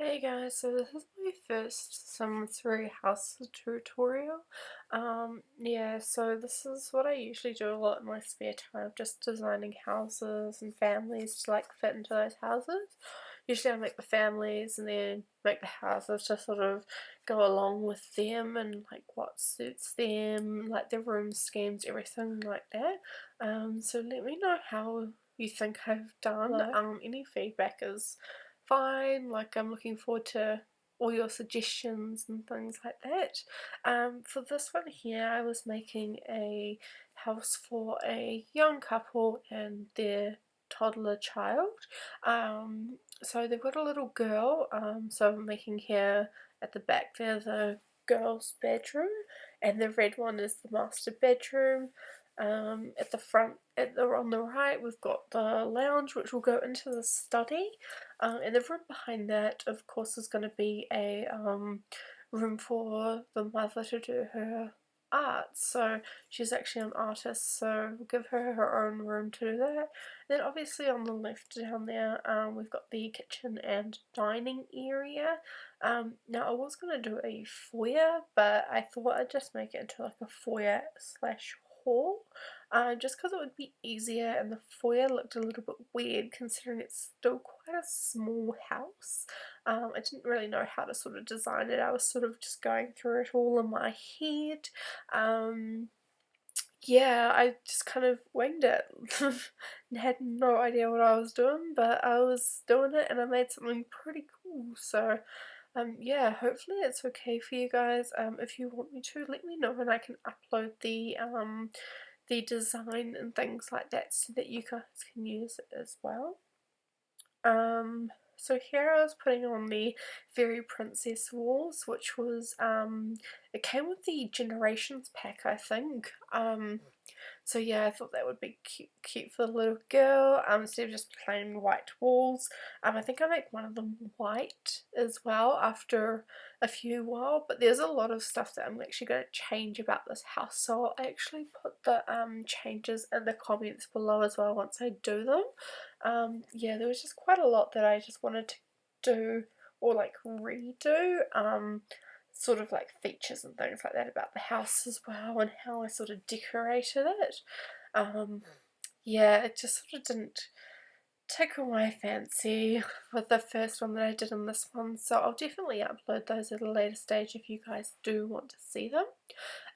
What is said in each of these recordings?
Hey guys, so this is my first Sims 3 house tutorial. Yeah, so this is what I usually do a lot in my spare time, just designing houses and families to like fit into those houses. Usually I make the families and then make the houses to sort of go along with them and like what suits them, like their room schemes, everything like that. So let me know how you think I've done. Any feedback is fine. Like, I'm looking forward to all your suggestions and things like that. For this one here, I was making a house for a young couple and their toddler child. So they've got a little girl, so I'm making here at the back there the girl's bedroom, and the red one is the master bedroom. At the front, on the right, we've got the lounge, which will go into the study. And the room behind that, of course, is going to be a room for the mother to do her art. So she's actually an artist, so we'll give her her own room to do that. Then obviously on the left down there, we've got the kitchen and dining area. Now I was going to do a foyer, but I thought I'd just make it into like a foyer slash hall, just because it would be easier, and the foyer looked a little bit weird considering it's still quite a small house. I didn't really know how to sort of design it. I was sort of just going through it all in my head. Yeah, I just kind of winged it and had no idea what I was doing, but I was doing it and I made something pretty cool. So yeah, hopefully it's okay for you guys. If you want me to, let me know and I can upload the design and things like that so that you guys can use it as well. So here I was putting on the Fairy Princess walls, which was, it came with the Generations pack, I think. So yeah, I thought that would be cute for the little girl, instead of just plain white walls. I think I make one of them white as well after a few while, but there's a lot of stuff that I'm actually going to change about this house, so I'll actually put the changes in the comments below as well once I do them. Yeah, there was just quite a lot that I just wanted to do or like redo. Sort of like features and things like that about the house as well and how I sort of decorated it. Yeah, it just sort of didn't tickle my fancy with the first one that I did in this one, so I'll definitely upload those at a later stage if you guys do want to see them.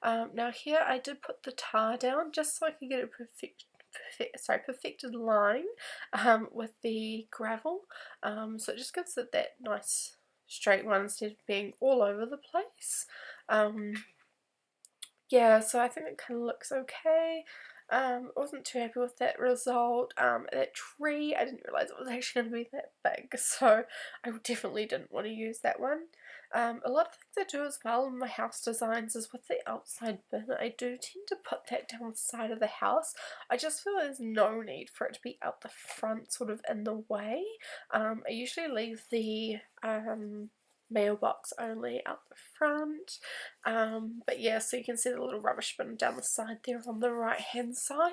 Now here I did put the tar down just so I could get a perfected line with the gravel, so it just gives it that nice straight one instead of being all over the place. Yeah, so I think it kind of looks okay. I wasn't too happy with that result. That tree, I didn't realise it was actually going to be that big, so I definitely didn't want to use that one. A lot of things I do as well in my house designs is with the outside bin. I do tend to put that down the side of the house. I just feel there's no need for it to be out the front, sort of in the way. I usually leave the mailbox only out the front. But yeah, so you can see the little rubbish bin down the side there on the right hand side,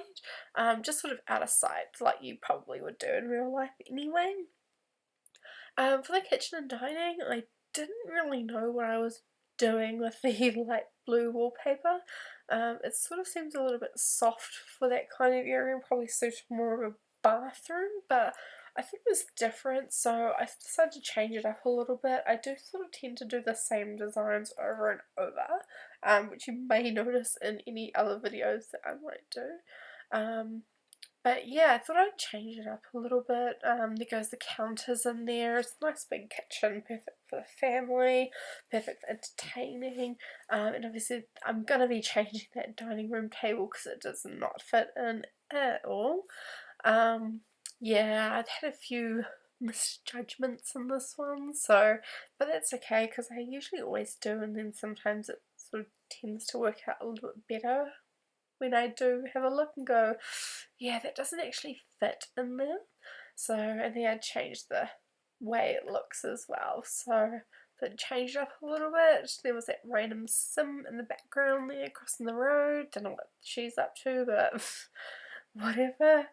just sort of out of sight like you probably would do in real life anyway. For the kitchen and dining, I didn't really know what I was doing with the light blue wallpaper. It sort of seems a little bit soft for that kind of area and probably suited more of a bathroom, but I thought it was different, so I decided to change it up a little bit. I do sort of tend to do the same designs over and over, which you may notice in any other videos that I might do. But yeah, I thought I'd change it up a little bit. There goes the counters in there. It's a nice big kitchen, perfect for the family, perfect for entertaining. And obviously I'm going to be changing that dining room table because it does not fit in at all. Yeah, I've had a few misjudgments in this one, so, but that's okay because I usually always do, and then sometimes it sort of tends to work out a little bit better when I do have a look and go, yeah, that doesn't actually fit in there. So, and then I changed the way it looks as well. So it changed up a little bit. There was that random sim in the background there crossing the road. Don't know what she's up to, but whatever.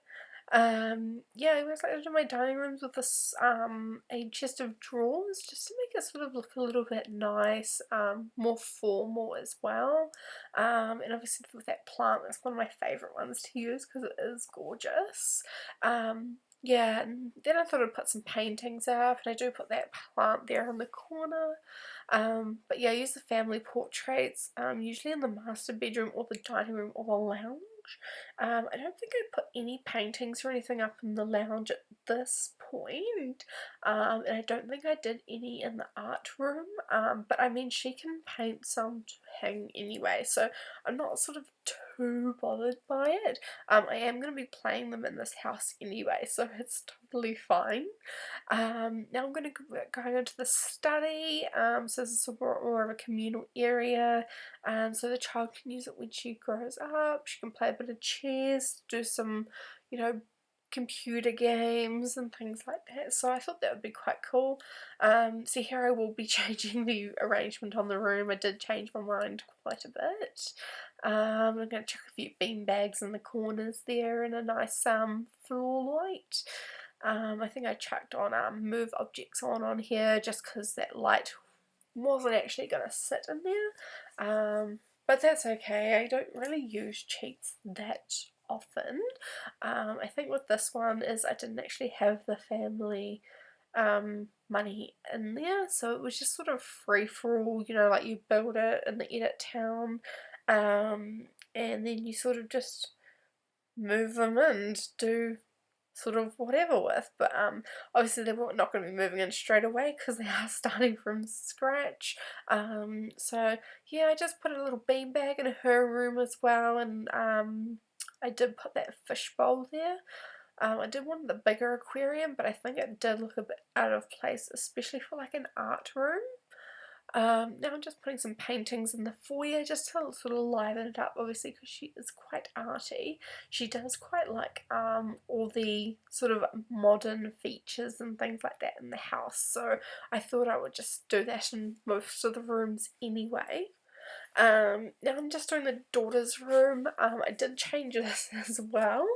Yeah, I was like to do my dining rooms with this a chest of drawers just to make it sort of look a little bit nice, more formal as well. And obviously with that plant, that's one of my favourite ones to use because it is gorgeous. Yeah, and then I thought I'd put some paintings up, and I do put that plant there in the corner. But yeah, I use the family portraits, usually in the master bedroom or the dining room or the lounge. I don't think I put any paintings or anything up in the lounge at this point, and I don't think I did any in the art room, but I mean she can paint some to hang anyway, so I'm not sort of too bothered by it. I am going to be playing them in this house anyway, so it's totally fine. Now I'm going to go into the study, so this is more of a communal area, so the child can use it when she grows up. She can play a bit of chess, do some, you know, computer games and things like that, so I thought that would be quite cool. So here I will be changing the arrangement on the room. I did change my mind quite a bit. I'm going to chuck a few bean bags in the corners there and a nice floor light. I think I chucked on move objects on here just because that light wasn't actually going to sit in there. But that's okay. I don't really use cheats that often. I think with this one is I didn't actually have the family money in there, so it was just sort of free for all, you know, like you build it in the edit town, and then you sort of just move them and do sort of whatever with, but obviously they're not going to be moving in straight away because they are starting from scratch. So yeah, I just put a little beanbag in her room as well, and I did put that fish bowl there. I did want the bigger aquarium, but I think it did look a bit out of place, especially for like an art room. Now I'm just putting some paintings in the foyer just to sort of liven it up, obviously, because she is quite arty. She does quite like all the sort of modern features and things like that in the house, so I thought I would just do that in most of the rooms anyway. Now I'm just doing the daughter's room. I did change this as well.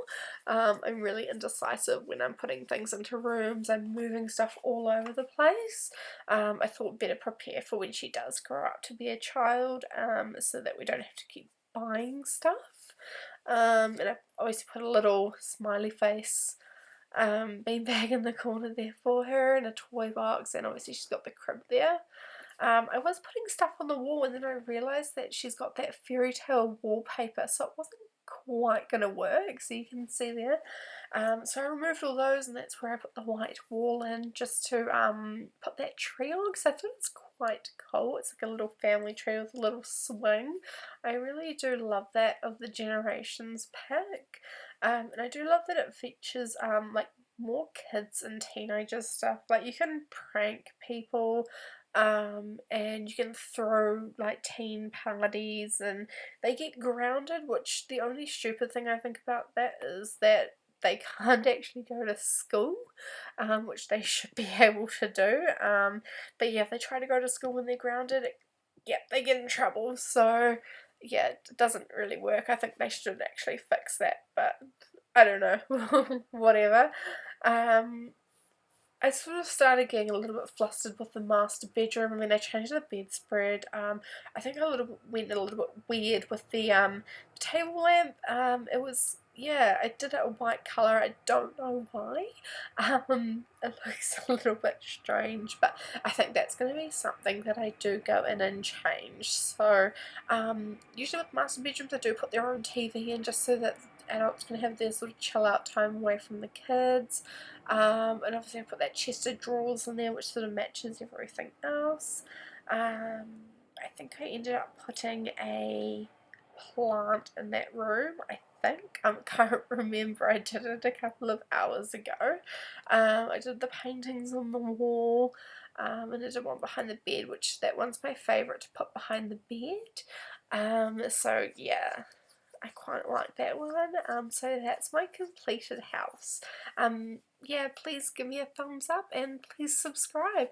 I'm really indecisive when I'm putting things into rooms. I'm moving stuff all over the place. I thought better prepare for when she does grow up to be a child, so that we don't have to keep buying stuff. And I always put a little smiley face beanbag in the corner there for her, and a toy box, and obviously she's got the crib there. I was putting stuff on the wall, and then I realised that she's got that fairy tale wallpaper, so it wasn't quite going to work, so you can see there. So I removed all those, and that's where I put the white wall in, just to put that tree on, because I thought it's quite cool. It's like a little family tree with a little swing. I really do love that of the Generations pack. And I do love that it features like more kids and teenager stuff. Like you can prank people, and you can throw like teen parties and they get grounded, which the only stupid thing I think about that is that they can't actually go to school, which they should be able to do. But yeah, if they try to go to school when they're grounded, yeah, they get in trouble. So yeah, it doesn't really work. I think they should actually fix that, but I don't know, whatever. Um, I sort of started getting a little bit flustered with the master bedroom. I mean, I changed the bedspread. I think I went a little bit weird with the table lamp. It was, yeah, I did it a white colour. I don't know why. It looks a little bit strange, but I think that's going to be something that I do go in and change. So, usually with master bedrooms, I do put their own TV in just so that adults can have their sort of chill out time away from the kids. And obviously I put that chest of drawers in there which sort of matches everything else. I think I ended up putting a plant in that room, I think. I can't remember, I did it a couple of hours ago. I did the paintings on the wall, and I did one behind the bed, which that one's my favourite to put behind the bed. So yeah, I quite like that one. So that's my completed house. Yeah, please give me a thumbs up and please subscribe.